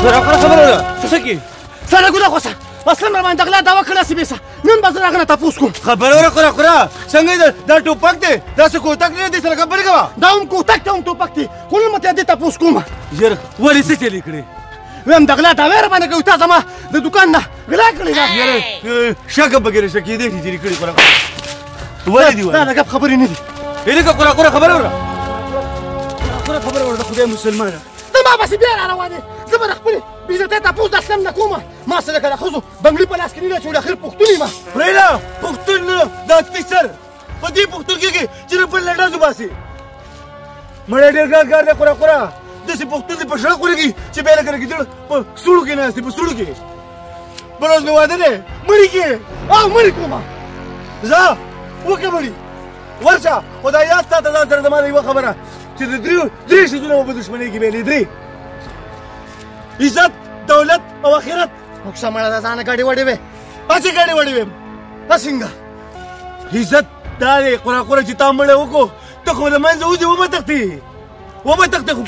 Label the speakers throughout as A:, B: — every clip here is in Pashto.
A: خبره ده څه کې
B: سره ګوره خوسه اصلا را باندې غلا دا وکړه سی بیسه نن به زه راغنه تاسو کوم
A: خبره ورکړه څنګه دا ټوپک دی دا څه کوتک نه دی سره خبرې کوه
B: دا هم کوتک ته هم ټوپک دی خو نن مته دې تاسو کوم
A: ژر ولې څه چلی کړې
B: ویم د غلا دا ویره باندې کوي تاسو ما د دکان نه غلا کړی دا
A: یاره شګه بګره شکې دی چې کړی کوه ولې دی
B: دا دا خبرې نه دي
A: اله کوه خبره ورکړه خبره ورکړه خدای مسلمانه
B: ته ما بس بیا روانه زه به خپل بیزته تاسو د اسلام نه کومه ما سره کله خو بنگلي په لاس کې نه چې اخر پښتوني ما
A: پرېلا پښتون دا تیسر په دې پښتون کې چې په لړا زباسي مړ ډېر کار نه کوره داسې پښتون دې په شړه کورېږي چې بیا لکه کېدل په سوړو کې ناستې په سوړو کې بروز نو واده دی مړي کې
B: مړي کومه
A: زه وکړه مړي ورشه خدای یاد ساته ځان سره زما د یوه خبره چې د درې شیزونه به په دښمنۍ کې بېلې درې عزت دولت او آخرت
B: مکسه مړه د ځانه ګاډي وړې وې
A: هسې ګاډي وړې وې
B: څنګه
A: عزت دا دی قره چې تا مړی وکړو ته خو له منځه وځې وبه تښتې خو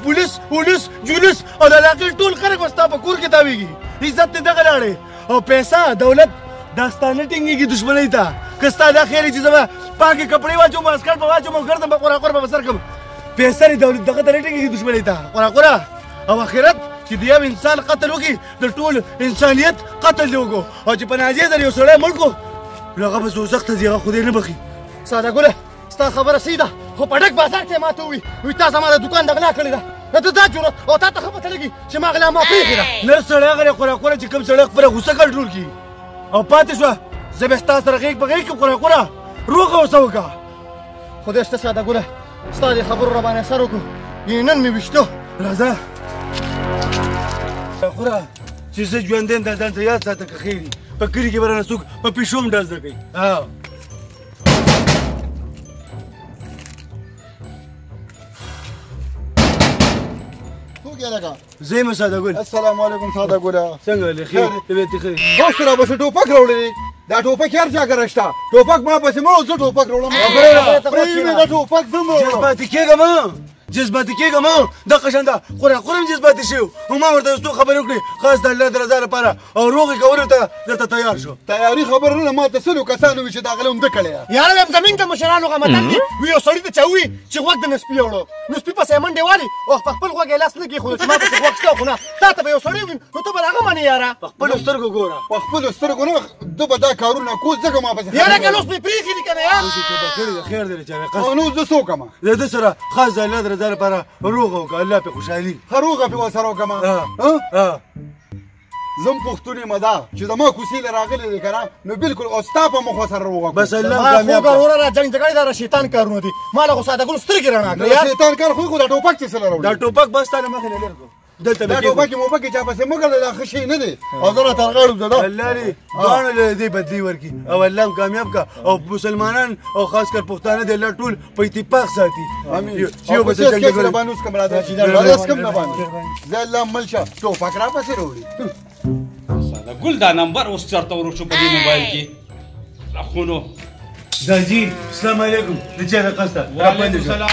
A: پولیس جولس او د علاقې ټول خلک به ستا په کور کې تاویږي عزت دې دغه لاړې او پیسه دولت دا ستا نه ټینګېږي دښمنۍ ته که ستا دا خیال چې زه به پاکې کپړې واچوم اسکرټ به واچوم او ګرځم به قره به سر کړم پیسه دې دولت دغه ته نه ټینګېږي دښمنۍ ته قره او آخرت چې د یو انسان قتل وکړي د ټول انسانیت قتل دې وکړو او چې په ناجیه ځل یو سړی مړ کړو نو هغه به دوزخ ته ځي هغه خدای نه بخي
B: ساده ګله ستا خبره صحیح ده خو په ډک بازار کې ماته ووي تا زما د دوکان د غلا کړې ده ته دا جرأت او تا ته ښه پته لګي چې ما غلا ما پرېښې ده
A: نه سړی هغه قره چې کوم سړی خپله غوسه کنټرول کړي او پاتې شوه زه به ستا سره غېږ په غېږ کړم قره روغه اوسه وکړه
B: خدای شته ساده ګله ستا دې خبرو را باندې سر وکړو نن مې ویشتو
A: راځه خوره چې زه ژوندی یم دا ځان ته یاد ساته که خیر په کلي کې به رانه څوک په پیشو هم ډز نه کوي زه یم ساده ګل
C: السلام علیکم ساده ګله
A: څنګه له خیر طبیعت دې ښه
C: خو سره به څه ټوپک راوړی دا ټوپک هر چا کره شته ټوپک ما پسې مړ زه ټوپک راوړم پرېږدې دا ټوپک زه مړ
A: جذباتي کېږم دا قشنګ ده قره هم جذباتي شو او ما ورته څو خبرې وکړې خاص د الله د رضا لپاره او روغې کولو ته درته تیار شو
C: تیاري خبره نه ما ته سلو کسانو وي چې دا غله همده کړې
B: یاره ویم زمین ته مشرانو هغه متل دي وي یو سړي ته چا ووي چې غوږ د نسپي وړو نسپي پسې یې منډې والي او په خپل غوږ یې لاس نه کېښودو چې ما پسې غوږ شته خو نه تا ته به یو سړی وي نو ته به هغه منې یاره
A: په خپلو سترګو ګوره
C: په خپلو سترګو نه ده به دا کارونه کول ځکه ما پسې
B: یاره که اوس مې پرېښي دي که نه یار
A: خیر دی
C: نو زه څوک یم
A: د ده سره خاص د الله د رضا لپاره روغه وکړه الله پې خوشحالي
C: ښه روغه پې ورسره وکړم زم پښتون یم دا چې زما کوڅې له راغلی دی که نه نو بلکل او ستا په مخ ورسره روغه
A: بس الله کامیاب کړه
B: وروره جنګ جګړې دا شیطان کارونه دي ما له خو ساده ګل سترګې رڼا کړې
C: یار شیطان کار خو دا ټوپک چې سره راوړي
A: دا ټوپک بس تا نه مخې نه لرې کړو دلته
C: دا ټوپکې موپکې چا پسې مه ګرځه دا ښه شی نه دی او زه راته رغاړم زه دا
A: الله دې دواړه له دې بدلي ورکړي او الله هم کامیاب کړه او مسلمانان او خاص کر پښتانه د الله ټول په اتفاق ساتي
C: چې یو بس جنګ جګړه باندې اوس کوم راځي چې کم نه باندې زه الله ملشه ټوپک را پسې راوړي
D: ساده ګل دا نمبر اوس چېرته ورک شو په دې موبایل کې راخونو
A: داجي السلام علیکم د چا د قصده
D: وعلیکم السلام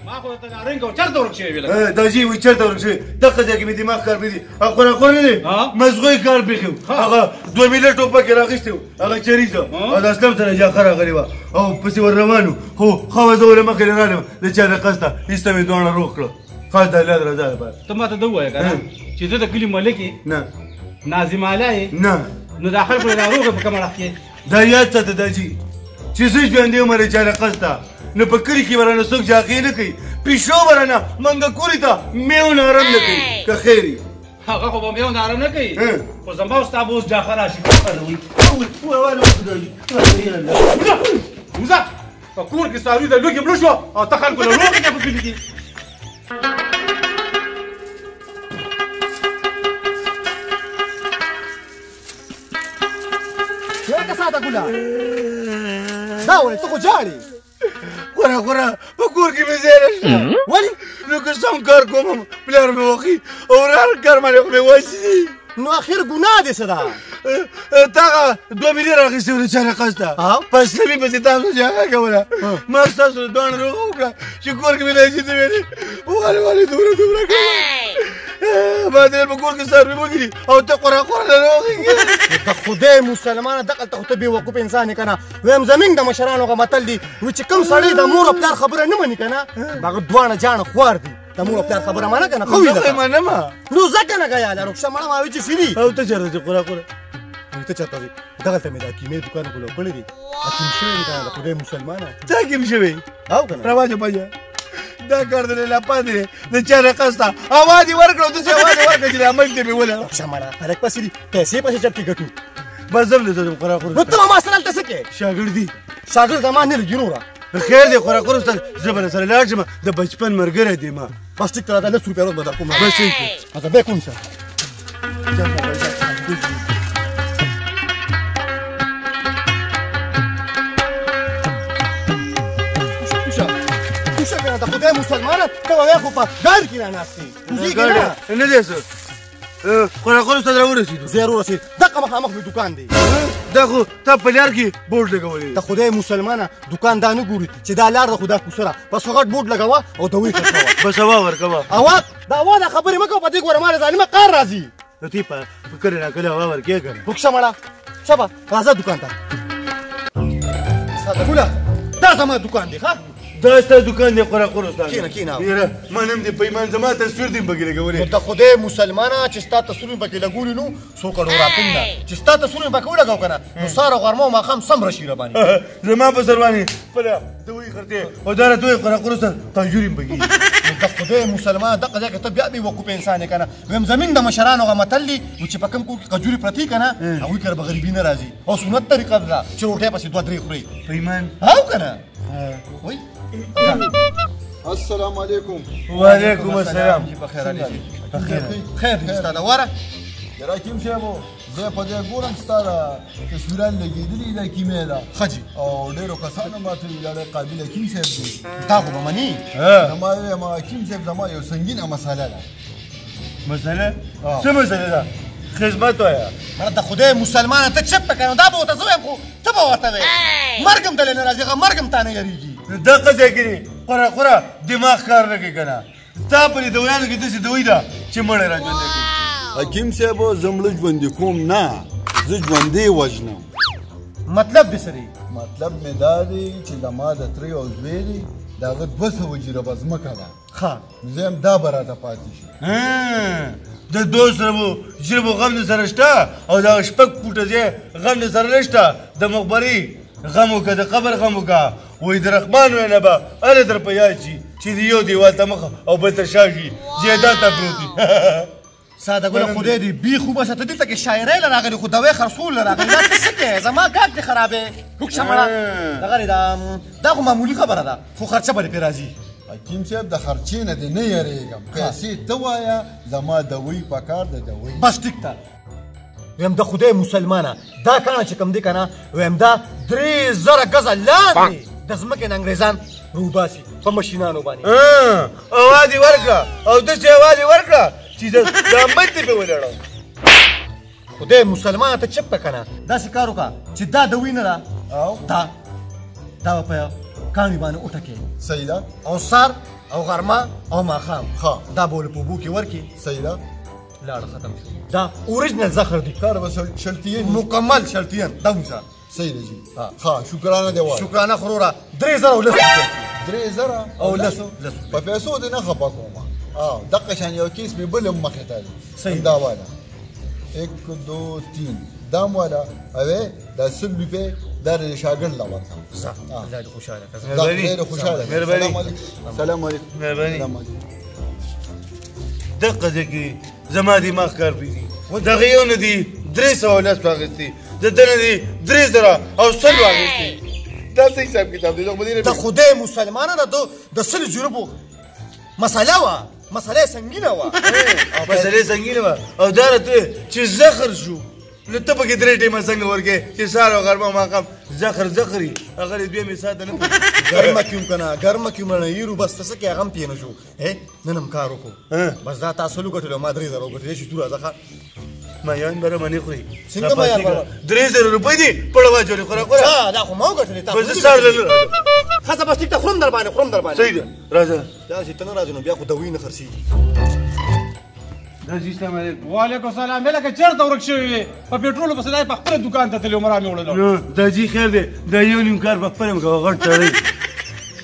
D: ما خو درته نارنګ او چېرته ورک شوی ویله
A: داجي وایي چېرته ورک شوی دغه ځای کې مې دماغ کار پرېږدي او قره نه دی مزغوی کار پرېښی و هغه 2 میله ټوپک یې راخیستی و هغه چریزه او د اسلام سره جاخه راغلې وه او پسې ور روان و خو ښه زه ورله مخکې رالم د چا د قصده ایسته مې دواړه روغ کړه خاص د الله د رضا لپاره
D: ته ماته ده ووایه که نه چې ته د کلي ملک یې
A: نه
D: ناظم اعلی یې
A: نه
D: نو دا خلکو له ناروغه په کومه اړخ کې
A: دا یاد ساته داجي چې زه ژوندی یم د چا د قصده نو په کلي کې به رانه څوک جاقې نه کوي پیشو به رانه منګکوري ته میو نارم نه کوي که خیر وي
D: هغه خو به میو نارم نه کوي خو زما او ستا به اوس جاخه راشي وځه په کور کې څاروي د لوږې مړه شوه او ته خلکو له روغې کې په کلي کې
B: یاره ساده ګله دا ولې ته خو جاړې
A: خوره په کور کې مې ځای نشته
B: ولې
A: نو که سم کار کوم پلار مې وخي او هر کار باندې خو مې وځي
B: نو اخر ګناه دې څه ده
A: تا 2 میلیونه راخیستې وو د چا نه قصده په اسلامي پسې تاسو جاګه کوله ما ستاسو دواړه روغه وکړه چې کور کې مې داسې ته ویلې ولې دومره کوه ما دې په کور کې سر وګړي او ته قره لروږي
B: د خدای مسلمانه دغه ته ته بیوقوف انسان یې کنه ویم زمین د مشرانو غو متل دي چې کوم سړی د مور او پلار خبره نه مني کنه هغه دوانه جان خوار دي د مور او پلار خبره مانه کنه خو
A: نه منم
B: نو ځکه نه غیا لرو شمړه ما وی چې فری
A: او ته چرته قره
B: ته چاته دي دغه ته مې د کیمې دکان خپل کړی دي اته شوی کنه د خدای مسلمانه
A: تا کې شوی
B: او کنه
A: راواجه بیا دا کار دې لا پاتې د چا رقصتا اواز ورکړو ته اواز ورکړې چې عمل دې ولا
B: شمړه خلک پسې دي پیسې پسې چټي ګټو
A: بس زم دې قره
B: نو ته ما سره تل څه کې شاګرد زمان نه لګینو را
A: خیر دې قره استاد زبر سره لاړ شم د بچپن مرګره دې ما
B: بس ټیک تر دا 10 روپیا روز بدل کوم
A: بس ټیک
B: هغه به کوم څه د خدای مسلمانه ته وای خو په دار کې نه ناشتي
A: نه دې څه قره استاد راورسېدو
B: زیرو رسید دغه مخامخ په دکان دی
A: دا خو ته په لار کې بورډ لګولې
B: د خدای مسلمانه دکان دا نه ګوري چې دا لار د خدا کوسره بس فقط بورډ لګاوه او دوی خرڅاوه
A: بس هوا ورکوه
B: اوا دا خبرې مکو په دې ګوره مال ظالمه قار راځي
A: نو تی په کړه نه کله هوا ورکې کړه
B: وښه مړه شبا راځه دکان ته ساده ګوله دا زما دکان دی ها
A: دا ستا دکان دی قره استاد
B: کینه
A: یره منم دې پیمان زما تصویر دې بګی لګولې
B: د خدای مسلمانه چې ستا تصویر بګی لګولې نو سو کډو راپیندا چې ستا تصویر بګی ولګاو کنه نو ساره غرمو ما خام سم رشي ربانی
A: زما په سروانی پلا دوی خرته او دا دوی قره استاد تاجوریم بګی
B: د خدای مسلمانه دغه ځکه ته بیا به وقوف انسان کنه ویم زمين د مشرانو غ متلی او چې پکم کو کجوري پرتی کنه او کړه بغریبی نه راځي او سنت طریقه ده چې روټه پسې دوه درې خوري
A: پیمان
B: هاو کنه وای
C: السلام علیکم
A: وعلیکم السلام
B: بخیر علی خیر استاد وره
C: راکیم شابو زه په دې ګورم ستاره تصویران لګېدلې د کیمې ده
B: خجی
C: او ډېرو کسانو ماته ویل قابل کیم صاحب دی
B: تا خو منی
C: ما کیم صاحب زما یو سنگینه مساله ده
A: مساله څه مساله ده خدمت وایا
B: د خدای مسلمانه ته چپ کنه دا به ته زویم خو ته به ورته وې مرګم دل نه راځي مرګم تا نه یریږي
A: دغه ځکه قره دماغ کار نه کوي کنه تا په دې دویانو کې داسې دوی ده چې مړ راځي
C: حکیم صاحب زمړ ژوند کوم نه زه ژوندې وژنم
B: مطلب دې سری
C: مطلب مې دا دی چې زما د ترې او زوی دی د هغه 200 جریبه ځمکه ده
B: ښه
C: زه هم دا به راته پاتې شي
A: د دوست جربو غم د سره شته او دا شپږ فوټه ځای غم د سره نشته د مقبرې غم وکړه د قبر غم وکړه وایي د رحمان وینا به هر در په یاد شي چې د یو دیوال ته مخه او بل ته شا شي جایداد ته پروت دي
B: ساده ګوره خدای دې بي خو بس ته دلته کې شاعرۍ له راغلي خو دوی خرڅول راغلي دا څه کې زما ګاګ دې خرابې وښه مړه دغه دا خو معمولي خبره ده خو خرچه به دې پرې راځي
C: حکیم صاحب د خرچې نه دې نه یریږم پیسې ته وایه زما دوی په کار د دوی
B: بس ټیک ته ویم د خدای مسلمانه دا کانه چې کوم دی کنه ویم دا 3000 غزه لاندې د ځمکې نه انګریزان روباسي په ماشینانو باندې
A: اواز یې ورکړه او داسې اواز یې ورکړه چې د امت دې پې ولاړه
B: خدای مسلمانه ته چپ کنه داسې کار وکړه چې دا دوی نه ده
C: او
B: دا په کاڼي باندې وټکې
C: صحیح ده
B: او سار او غرمه او ماښام
C: ښه
B: دا بول په اوبو کې ورکې
C: صحیح ده
B: لاړه ختم شو دا اوریجنل زخر دی
C: کار به شلتین
B: مکمل شلتین دمسا
C: صحیح ده جی ها شکرانه دی وای
B: شکرانه خروره 3000 او
C: 3000
B: او 10
C: په پیسو دې نه خپه کوم دغه شان یو کیس به بل مخه ته
B: صحیح
C: دا والا 1 2 3 دام والا اوه دا 100 روپے دا شاګرد لا ورته
B: الله دې خوشاله کړه
C: دا ډېر خوشاله
A: مهرباني
C: سلام علیکم
A: مهرباني دغه ځکه زما دماغ کار پیږي دغه یو نه دي 300 واغستې د دنه دي 3000 او 100 واغستې دا څه حساب کتاب دی
B: د خدای مسلمانانو د 100 جربو مساله سنگینه وه
A: مساله سنگینه وه او دا راته چې زخر شو نو ته پکې درې ټیمه څنګه ورکې چې سهار او غرمه ماښام زخري هغه دې دوی مې ساته نه
B: ګرمه کیوم کنه ګرمه کیوم نه یېرو بس څه کې هغه هم پې نه شو نن هم کار وکړو بس دا تاسو وګټلو ما 3000 وګټلې شي توره ځکه
A: مایان بره منې خوري
B: څنګه مایان
A: 3000 روپۍ دي پړوا جوړې خوره
B: دا خو ما وګټلې تاسو
A: بس سهار له
B: خاصه بس ټیک ته خورم در باندې
A: صحیح ده راځه
B: دا چې ته نه راځې نو بیا خو دوی نه خرڅېږي
A: راځي السلام علیکم.
D: وعلیکم السلام. لکه چېرته ورک شوی وې په پېټرولو پسې دا په خپله دوکان ته تللی وم را مې وړلو.
A: نو داجي خیر دی دا یو نیم کار په خپله م کوه غټ سړی.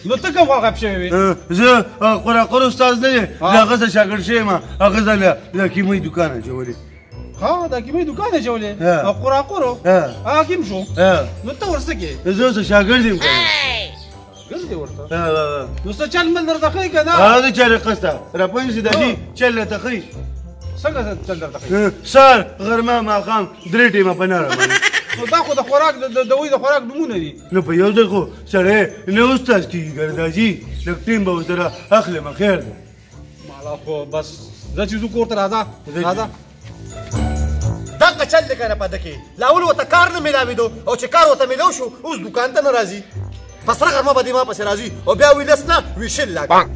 D: نو ته کوم وخت غب شوی وې؟
A: زه قراقر استاد نه یم د هغه څه شاګرد شوی یم هغه ځله د کیمۍ دوکان اچولی.
D: ها د کیمۍ دوکان اچولی او قراقرو حاکم شو. نو ته ورڅه کې؟
A: زه اوس شاګرد یم که
D: ګرځې ورته نو څه چل مل درته ښایي که نه؟
A: هغه د چا رقص ته راپنځ داجي چل راته ښایي.
D: څنګه چل درته ښایي؟
A: سهار غرمه ماښام درې ټیمه په ناره باندې.
D: نو دا خو د خوراک د دوی د خوراک نومونه دي.
A: نو په یو ځای خو سړی نه استاد کېږي که داجي لږ ټیم به ورسره اخلم خیر دی.
D: مالا خو بس زه چې ځو کور ته راځه راځه.
B: دغه چل دی که نه په ده کې لاول ورته کار نه میلاوېدو او چې کار ورته میلاو شو اوس دوکان ته نه راځي. په سره غرمه به دې ما پسې راځي او بیا وي لس نه وي شل لاکه.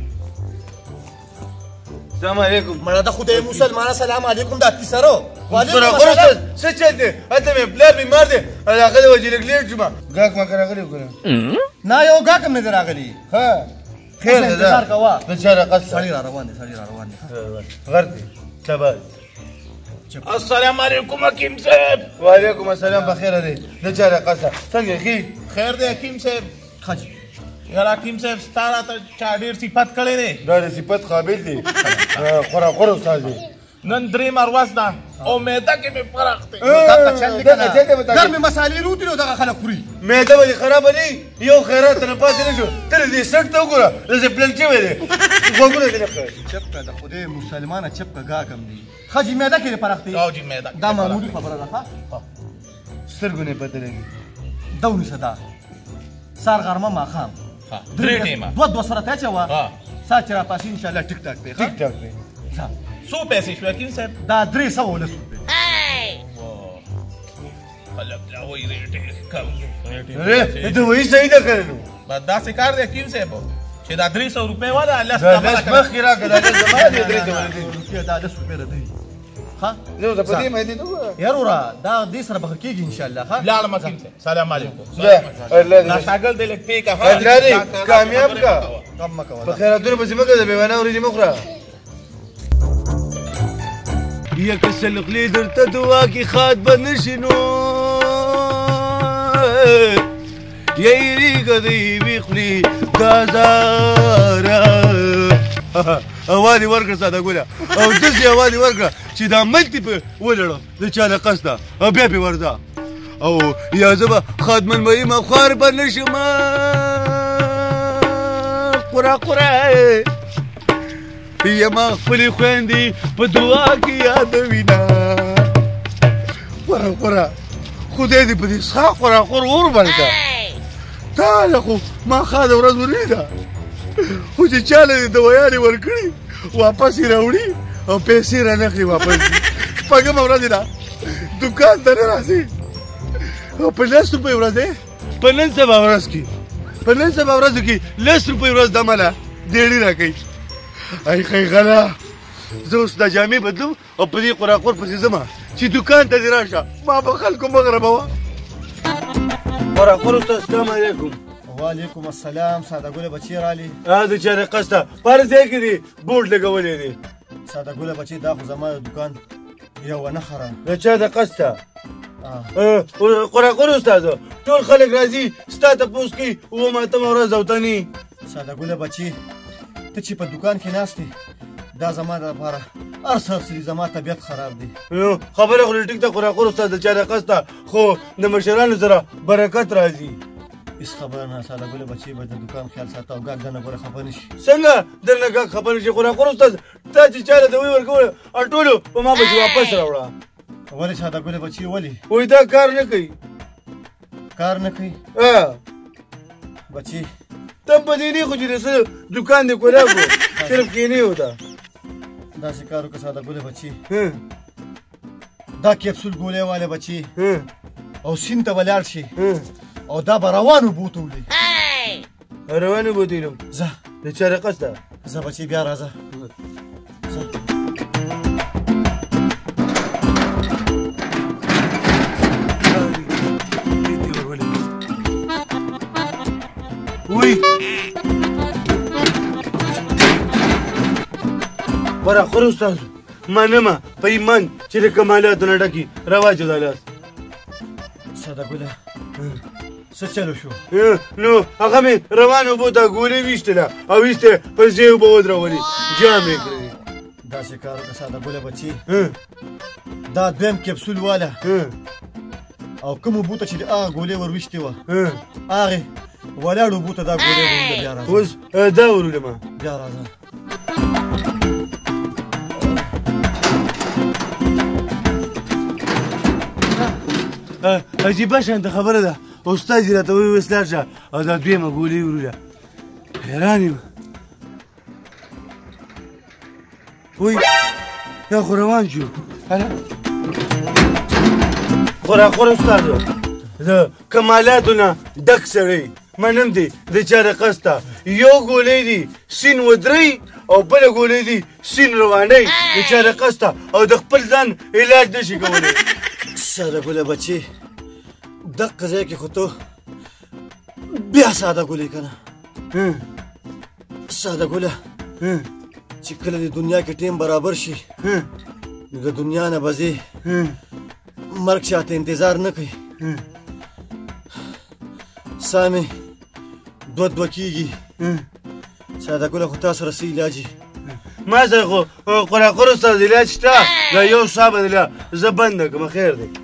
A: السلام علیکم.
B: مړه د خدای مسلمانه سلام علیکم د اتیسرو.
A: وعلیکم السلام. څه چل دی هلته مې پلار بیمار دی هغه د وجې لږ لیټ شوم ګاک ما که راغلی وو که نه؟
B: نه یو ګاک هم نه دی راغلی.
A: ښه خیر دی
B: انتظار کوه.
A: د چا رقص
B: سړی را روان دی سړی را روان دی.
A: غر دی شاباش.
E: السلام علیکم حکیم صاحب.
A: وعلیکم السلام بخیره دی د چا رقص څنګه ښې؟
E: خیر دی حکیم صاحب.
B: ښه جي
E: یاره حکیم صاحب ستا راته چا ډېر صفت کړی دی.
A: دا د صفت قابل دی قراقر استاد دی.
E: نن درېیمه ورځ ده او معده کې مې فرق دی.
B: دغه چل دی که نه ګرمې مسالې روتي نو دغه خلک خوري.
A: معده به دې خرابه نه وي یو خیرات نه پاتې نه شو ته دې سټ ته وګوره داسې پلن شوی دی غوږونه دې نه ښکاري.
B: چپ که د خدای مسلمانه چپ که ګاک هم دی. ښه جي معده کې دې فرق دی.
E: او جي معده
B: دا معمولي خبره ده ښه.
A: سترګو نه پته لګي.
B: ده ونیسه دا سهار غرمه ماښام
E: درې ټیمه
B: دوه سره ته اچوه سهار چې راپاسي انشاءالله ټیک ټاک دی.
A: ټیک ټاک دی.
E: څو پیسې شو حکیم صاحب؟
B: دا 310 روپۍ.
E: خلک لا وایي ریټ یې کم
A: ارے ته وایي صحیح ده که نو
E: بس داسې کار دی حکیم صاحب چې دا 300 روپۍ واله لس
A: دا لس مخکې راکړه دا لس زما دی درې
B: روپۍ دا 10 روپۍ راځي. ښه
A: زه اوس په دې مهدي نه وګوره
B: یار وره دا دې سره به ښه کېږي انشاءالله. ښه
E: لاړم حکیم صاحب. سلام علیکم.
A: دا
E: شاګرد دی لږ پې که
A: حضرت کامیاب کا
B: کم مه کوه.
A: په خیراتونو پسې مه ګرځه بېمانه ورځې مه خوره. یا که سلخلي درته دعا کې خات به نه شي نو یېرېږه د یوې خولې دا زاره هوا دې ورکړه ساده ګله او داسې هوا دې ورکړه چې دا ملک دې پې ولړه د چا د قصده او بیا پې ورځه او یا زه به خادمن به یم خوار به نه شم قره یما خپلې خویندې په دعا کې یادوینه خوره خدای دې په دې ښه خوراخور اور ورکړه تا له خو ما ښه د ورځ ورېده خو چې چا له دې دوایانې ورکړي واپس یې راوړي او پیسې رانخلي واپس شپږمه ورځ ده دوکان ته نه راځي او په 10 روپۍ ورځ دی په نن سبا ورځ کې په نن سبا ورځو کې 10 روپۍ ورځ د مله ډېړې راکوي. ای خی غلا زه اوس دا جامې بدلم او په دې قراقور پسې ځمه چې دوکان ته دې راشه ما به خلکو مه غربوه. قراقور استاد السلام علیکم.
B: وعلیکم السلام. ساده ګله بچی رالی.
A: د چا رقص ته په هر ځای کې دې بورډ لګولی دی.
B: ساده ګله بچی دا خو زما د دوکان یوه نښه ده.
A: د چا د قصد ته قراقور استاده ټول خلک راځي ستا تپوس کوي اووم اتمه ورځ او تني.
B: ساده ګله بچی ته چې په دوکان کې ناست یې دا زما دپاره هر څه چې زما طبیعت خراب دی.
A: خبره خو ټیک ده قراقور استاد د چا د قصد ته خو د مشرانو سره برکت راځي.
B: هېڅ خبره نه ساده ګله بچی به د دوکان خیال ساته او ګاک درنه ګوره خفه نه شي.
A: څنګه درنه ګاک خفه نه شي قراقور استاد تا چې چاله دوی ورکول ټولو په ما به واپس راوړه.
B: ولې ساده ګله بچی ولې
A: وایي دا کار نه کوي.
B: کار نه کوي بچی
A: ته په دې نه خو چې د دوکان دې کولاګو صرف کینې وته
B: داسې کار وکړه ساده ګله بچی دا کیپسول ګولۍ والی بچی او سیند ته به لاړ شي او دا به روان اوبو ته وړي.
A: روان اوبو ته وړم
B: ځه
A: د چا رقص ته
B: ځه بچی بیا راځه.
A: وی قراقور استاد منمه په ایمان چې د کمالاتو نه ډکي رواج دا لاس
B: ساده ګله څه چلو شو
A: نو هغه مې روان اوبو ته ګولۍ ویشتله او ویسته په ځای اوبه ودرولې جام یې کړې
B: داسې کار وکړه ساده ګله بچي دا دویم کپسول واله او کوم اوبو ته چې د هغه ګولۍ ور ویشتې وه هغې ولاړ اوبو ته دا ګولۍ ورولله بیا راځه
A: اوس دا ورولمه
B: بیا راځه
A: عجیبه شانته خبره ده استاد یې راته وویل اوس لاړ شه او دا دویمه ګولۍ وروله حیران یم وای دا خو روان شو خور استادو د کمالاتو نه ډک سړی منم دی د چا د قسته یو ګولۍ دی سین ودرۍ او بله ګولۍ دی سین روانۍ د چا د قسته او د خپل ځان علاج نشي کولی
B: ساده ګله بچي دقه ځای کې خو تو بیا ساده ګولۍ که نه ساده ګله چې کله د دنیا کې ټیم برابر شي نو د دنیا نه به ځې مرګ چاته انتظار نه کوي ساه مې دوه کېږي ساده ګله خو تا سره څه علاج
A: ما سره خو قراقر استاد علاج شته دا یو ساه به زه بنده کړم خیر دی